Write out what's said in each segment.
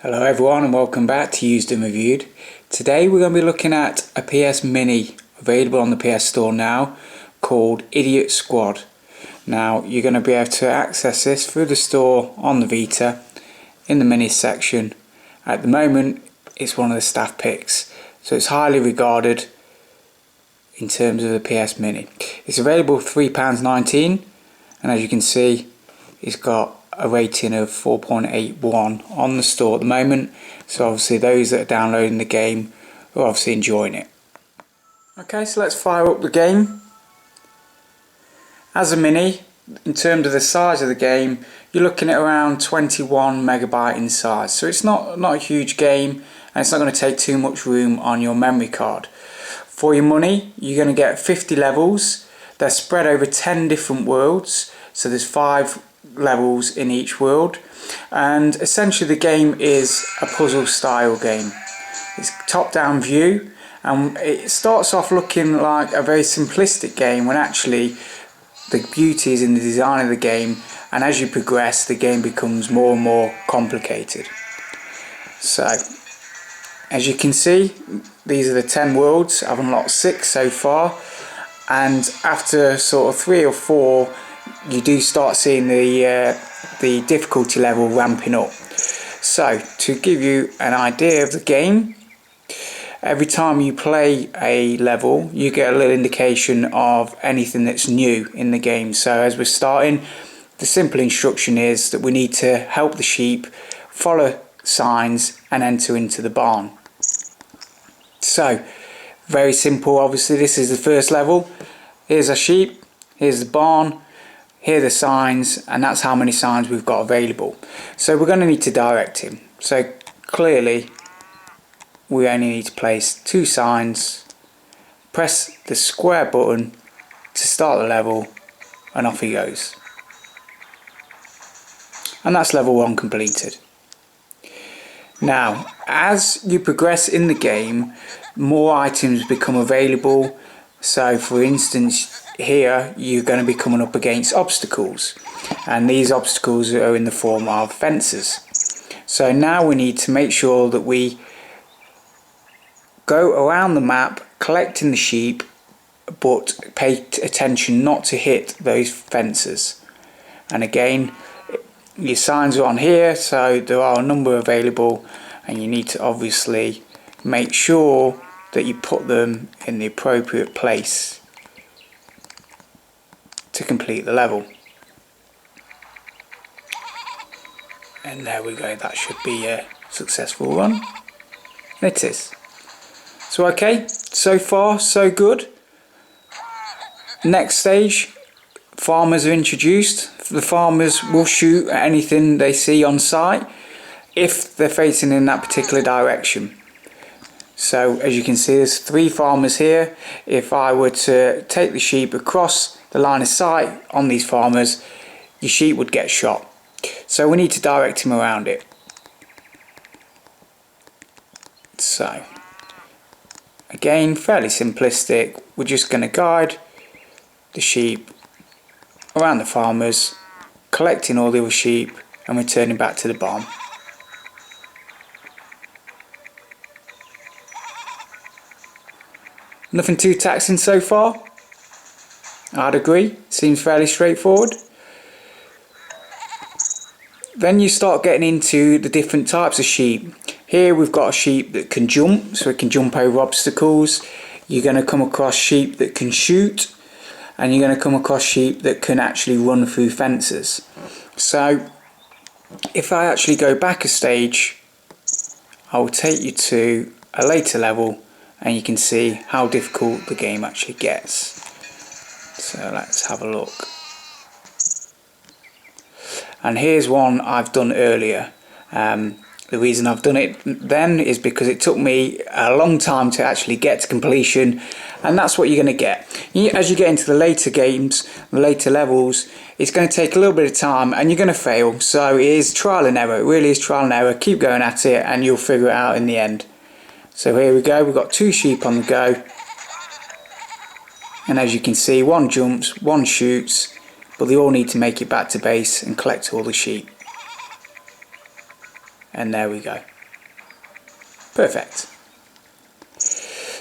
Hello everyone and welcome back to Used and Reviewed. Today we're going to be looking at a PS Mini available on the PS Store now called Idiot Squad. Now you're going to be able to access this through the store on the Vita in the Mini section. At the moment it's one of the staff picks, so it's highly regarded in terms of the PS Mini. It's available for £3.19 and as you can see it's got a rating of 4.81 on the store at the moment, so obviously those that are downloading the game are obviously enjoying it. Okay, so let's fire up the game. As a Mini, in terms of the size of the game, you're looking at around 21 megabyte in size, so it's not a huge game and it's not going to take too much room on your memory card. For your money, you're going to get 50 levels. They're spread over 10 different worlds, so there's 5 levels in each world, and essentially the game is a puzzle style game. It's top down view and it starts off looking like a very simplistic game when actually the beauty is in the design of the game, and as you progress the game becomes more and more complicated. So as you can see, these are the 10 worlds. I've unlocked 6 so far, and after sort of 3 or 4 you do start seeing the difficulty level ramping up. So to give you an idea of the game, every time you play a level you get a little indication of anything that's new in the game. So as we're starting, the simple instruction is that we need to help the sheep, follow signs and enter into the barn. So very simple. Obviously this is the first level. Here's a sheep, here's the barn, here are the signs, and that's how many signs we've got available. So we're going to need to direct him. So clearly we only need to place 2 signs, press the square button to start the level, and off he goes. And that's level 1 completed. Now as you progress in the game, more items become available. So for instance, here you're going to be coming up against obstacles, and these obstacles are in the form of fences. So now we need to make sure that we go around the map collecting the sheep, but pay attention not to hit those fences. And again, your signs are on here, so there are a number available, and you need to obviously make sure that you put them in the appropriate place to complete the level. And there we go, that should be a successful run. It is. So okay, so far so good. Next stage, farmers are introduced. The farmers will shoot at anything they see on site if they're facing in that particular direction. So as you can see, there's 3 farmers here. If I were to take the sheep across the line of sight on these farmers, your sheep would get shot. So we need to direct him around it. So again, fairly simplistic. We're just going to guide the sheep around the farmers, collecting all the other sheep and returning back to the barn. Nothing too taxing so far, I'd agree. Seems fairly straightforward. Then you start getting into the different types of sheep. Here we've got a sheep that can jump, so it can jump over obstacles. You're going to come across sheep that can shoot, and you're going to come across sheep that can actually run through fences. So if I actually go back a stage, I will take you to a later level and you can see how difficult the game actually gets. So let's have a look. And here's one I've done earlier. The reason I've done it then is because it took me a long time to actually get to completion, and that's what you're going to get. As you get into the later games, the later levels, it's going to take a little bit of time and you're going to fail. So it is trial and error, it really is trial and error. Keep going at it and you'll figure it out in the end. So here we go, we've got 2 sheep on the go. And as you can see, 1 jumps, 1 shoots, but they all need to make it back to base and collect all the sheep. and there we go. Perfect.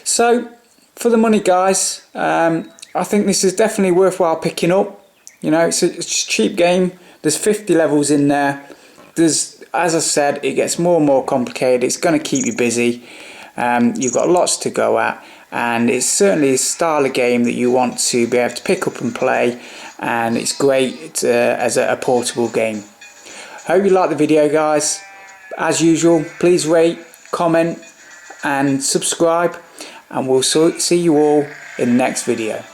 So for the money, guys, I think this is definitely worthwhile picking up. You know, it's a cheap game. There's 50 levels in there. There's, as I said, it gets more and more complicated. It's going to keep you busy. You've got lots to go at, and it's certainly a style of game that you want to be able to pick up and play, and it's great as a portable game. Hope you like the video, guys. As usual, please rate, comment and subscribe, and we'll see you all in the next video.